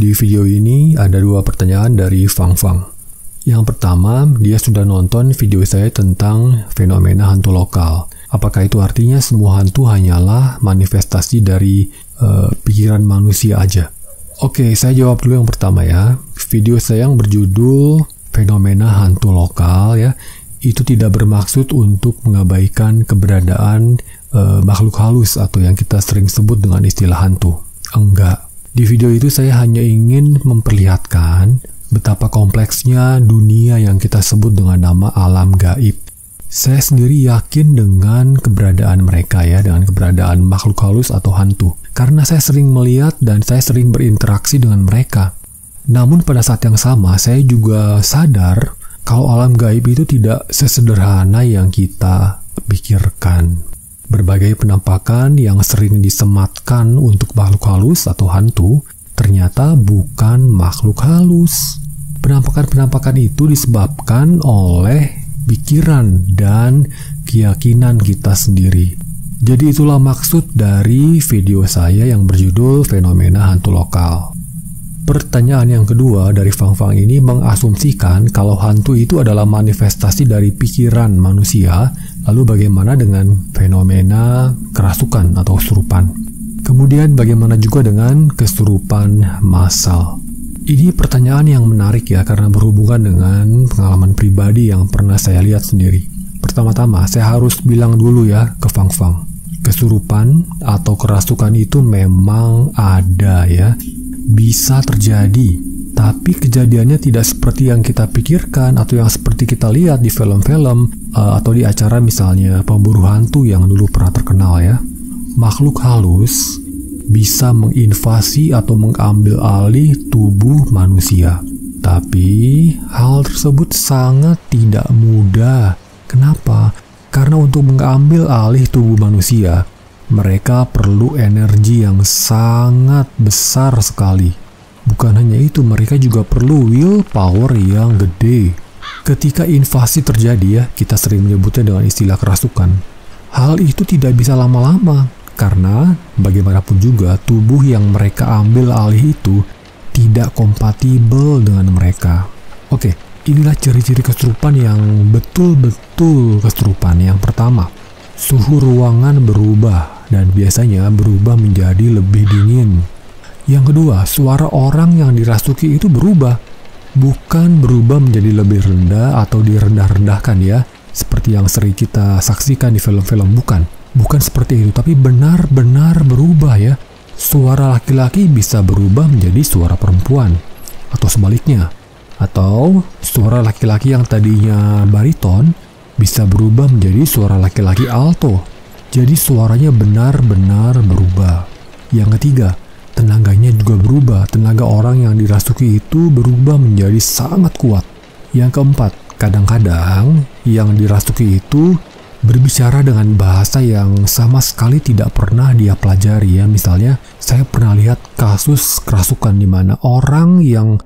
Di video ini ada dua pertanyaan dari Fang Fang. Yang pertama, dia sudah nonton video saya tentang fenomena hantu lokal. Apakah itu artinya semua hantu hanyalah manifestasi dari pikiran manusia aja? Oke, saya jawab dulu yang pertama ya. Video saya yang berjudul fenomena hantu lokal ya, itu tidak bermaksud untuk mengabaikan keberadaan makhluk halus atau yang kita sering sebut dengan istilah hantu. Enggak. Di video itu saya hanya ingin memperlihatkan betapa kompleksnya dunia yang kita sebut dengan nama alam gaib. Saya sendiri yakin dengan keberadaan mereka ya, dengan keberadaan makhluk halus atau hantu. Karena saya sering melihat dan saya sering berinteraksi dengan mereka. Namun pada saat yang sama, saya juga sadar kalau alam gaib itu tidak sesederhana yang kita pikirkan. Berbagai penampakan yang sering disematkan untuk makhluk halus atau hantu ternyata bukan makhluk halus. Penampakan-penampakan itu disebabkan oleh pikiran dan keyakinan kita sendiri. Jadi itulah maksud dari video saya yang berjudul fenomena hantu lokal. Pertanyaan yang kedua dari Fang Fang ini mengasumsikan kalau hantu itu adalah manifestasi dari pikiran manusia, lalu bagaimana dengan fenomena kerasukan atau kesurupan? Kemudian bagaimana juga dengan kesurupan massal? Ini pertanyaan yang menarik ya, karena berhubungan dengan pengalaman pribadi yang pernah saya lihat sendiri. Pertama-tama, saya harus bilang dulu ya ke Fang Fang, kesurupan atau kerasukan itu memang ada ya, bisa terjadi, tapi kejadiannya tidak seperti yang kita pikirkan atau yang seperti kita lihat di film-film atau di acara misalnya pemburu hantu yang dulu pernah terkenal ya. Makhluk halus bisa menginvasi atau mengambil alih tubuh manusia. Tapi hal tersebut sangat tidak mudah. Kenapa? Karena untuk mengambil alih tubuh manusia, mereka perlu energi yang sangat besar sekali. Bukan hanya itu, mereka juga perlu willpower yang gede. Ketika invasi terjadi ya, kita sering menyebutnya dengan istilah kerasukan. Hal itu tidak bisa lama-lama, karena bagaimanapun juga tubuh yang mereka ambil alih itu tidak kompatibel dengan mereka. Oke, inilah ciri-ciri kesurupan yang betul-betul kesurupan. Yang pertama, suhu ruangan berubah dan biasanya berubah menjadi lebih dingin. Yang kedua, suara orang yang dirasuki itu berubah. Bukan berubah menjadi lebih rendah atau direndah-rendahkan ya, seperti yang sering kita saksikan di film-film. Bukan seperti itu, tapi benar-benar berubah ya. Suara laki-laki bisa berubah menjadi suara perempuan, atau sebaliknya. Atau suara laki-laki yang tadinya bariton bisa berubah menjadi suara laki-laki alto. Jadi suaranya benar-benar berubah. Yang ketiga, tenaganya juga berubah. Tenaga orang yang dirasuki itu berubah menjadi sangat kuat. Yang keempat, kadang-kadang yang dirasuki itu berbicara dengan bahasa yang sama sekali tidak pernah dia pelajari ya. Misalnya, saya pernah lihat kasus kerasukan di mana orang yang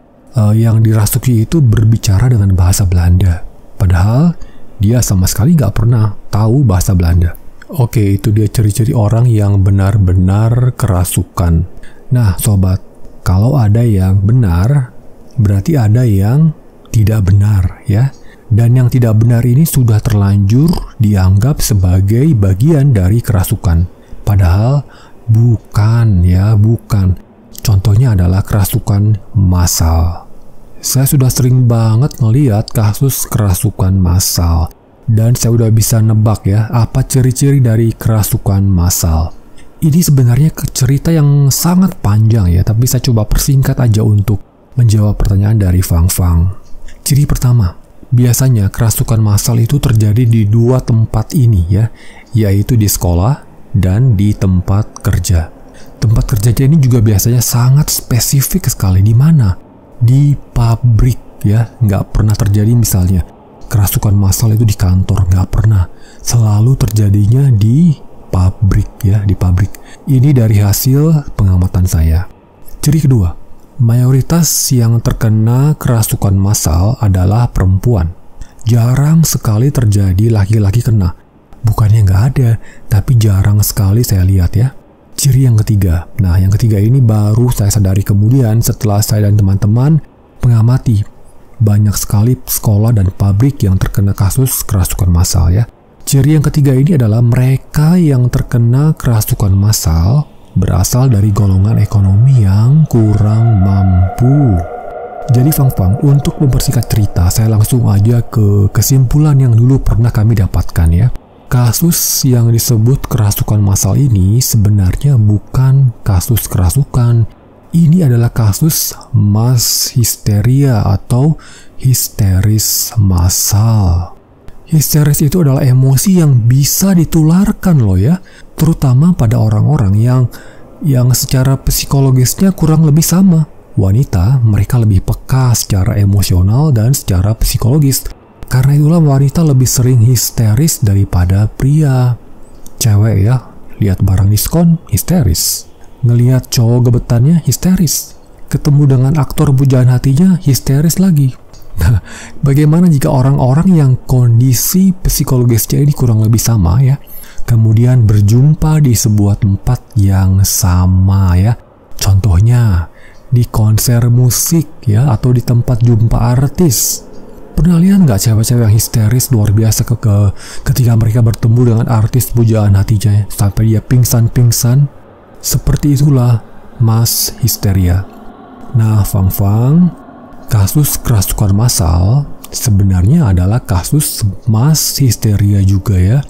dirasuki itu berbicara dengan bahasa Belanda. Padahal dia sama sekali nggak pernah tahu bahasa Belanda. Oke, itu dia ciri-ciri orang yang benar-benar kerasukan. Nah, sobat, kalau ada yang benar, berarti ada yang tidak benar ya. Dan yang tidak benar ini sudah terlanjur dianggap sebagai bagian dari kerasukan. Padahal bukan ya, bukan. Contohnya adalah kerasukan massal. Saya sudah sering banget ngeliat kasus kerasukan massal. Dan saya udah bisa nebak ya, apa ciri-ciri dari kerasukan massal. Ini sebenarnya cerita yang sangat panjang ya, tapi saya coba persingkat aja untuk menjawab pertanyaan dari Fang Fang. Ciri pertama, biasanya kerasukan massal itu terjadi di dua tempat ini ya, yaitu di sekolah dan di tempat kerja. Tempat kerjanya ini juga biasanya sangat spesifik sekali. Di mana? Di pabrik ya, nggak pernah terjadi misalnya kerasukan massal itu di kantor, nggak pernah. Selalu terjadinya di pabrik ya, di pabrik. Ini dari hasil pengamatan saya. Ciri kedua, mayoritas yang terkena kerasukan massal adalah perempuan. Jarang sekali terjadi laki-laki kena. Bukannya nggak ada, tapi jarang sekali saya lihat ya. Ciri yang ketiga. Nah, yang ketiga ini baru saya sadari kemudian setelah saya dan teman-teman mengamati banyak sekali sekolah dan pabrik yang terkena kasus kerasukan massal ya. Ciri yang ketiga ini adalah mereka yang terkena kerasukan massal berasal dari golongan ekonomi yang kurang mampu. Jadi Fang, untuk mempersingkat cerita, saya langsung aja ke kesimpulan yang dulu pernah kami dapatkan ya. Kasus yang disebut kerasukan massal ini sebenarnya bukan kasus kerasukan. Ini adalah kasus mass hysteria atau histeris massal. Histeris itu adalah emosi yang bisa ditularkan loh ya, terutama pada orang-orang yang secara psikologisnya kurang lebih sama. Wanita, mereka lebih peka secara emosional dan secara psikologis. Karena itulah wanita lebih sering histeris daripada pria. Cewek ya, lihat barang diskon, histeris. Ngelihat cowok gebetannya, histeris. Ketemu dengan aktor pujaan hatinya, histeris lagi. Nah, bagaimana jika orang-orang yang kondisi psikologisnya ini kurang lebih sama ya, kemudian berjumpa di sebuah tempat yang sama ya. Contohnya, di konser musik ya, atau di tempat jumpa artis. Pernah lihat nggak cewek-cewek yang histeris luar biasa ketika mereka bertemu dengan artis pujaan hatinya sampai dia pingsan-pingsan? Seperti itulah mass hysteria. Nah, Fang, kasus kerasukan massal sebenarnya adalah kasus mass hysteria juga ya.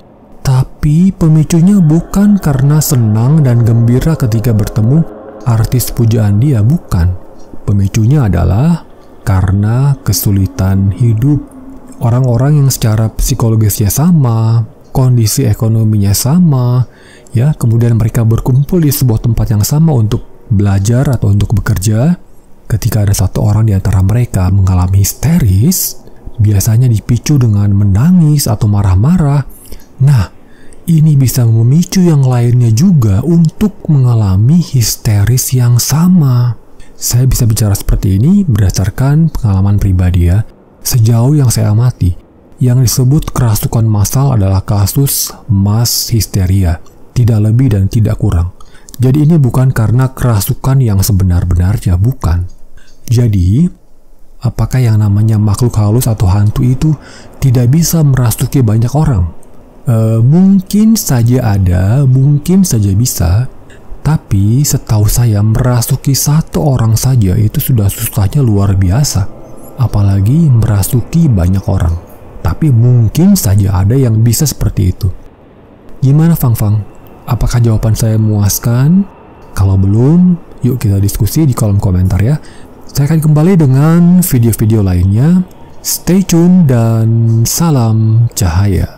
Tapi pemicunya bukan karena senang dan gembira ketika bertemu artis pujaan dia, bukan. Pemicunya adalah karena kesulitan hidup. Orang-orang yang secara psikologisnya sama, kondisi ekonominya sama, ya, kemudian mereka berkumpul di sebuah tempat yang sama untuk belajar atau untuk bekerja. Ketika ada satu orang di antara mereka mengalami histeris, biasanya dipicu dengan menangis atau marah-marah. Nah, ini bisa memicu yang lainnya juga untuk mengalami histeris yang sama. Saya bisa bicara seperti ini berdasarkan pengalaman pribadi ya. Sejauh yang saya amati, yang disebut kerasukan massal adalah kasus mass hysteria. Tidak lebih dan tidak kurang. Jadi ini bukan karena kerasukan yang sebenar-benarnya, bukan. Jadi, apakah yang namanya makhluk halus atau hantu itu tidak bisa merasuki banyak orang? Mungkin saja ada, mungkin saja bisa. Tapi setahu saya merasuki satu orang saja itu sudah susahnya luar biasa. Apalagi merasuki banyak orang. Tapi mungkin saja ada yang bisa seperti itu. Gimana Fang? Apakah jawaban saya memuaskan? Kalau belum, yuk kita diskusi di kolom komentar ya. Saya akan kembali dengan video-video lainnya. Stay tune dan salam cahaya.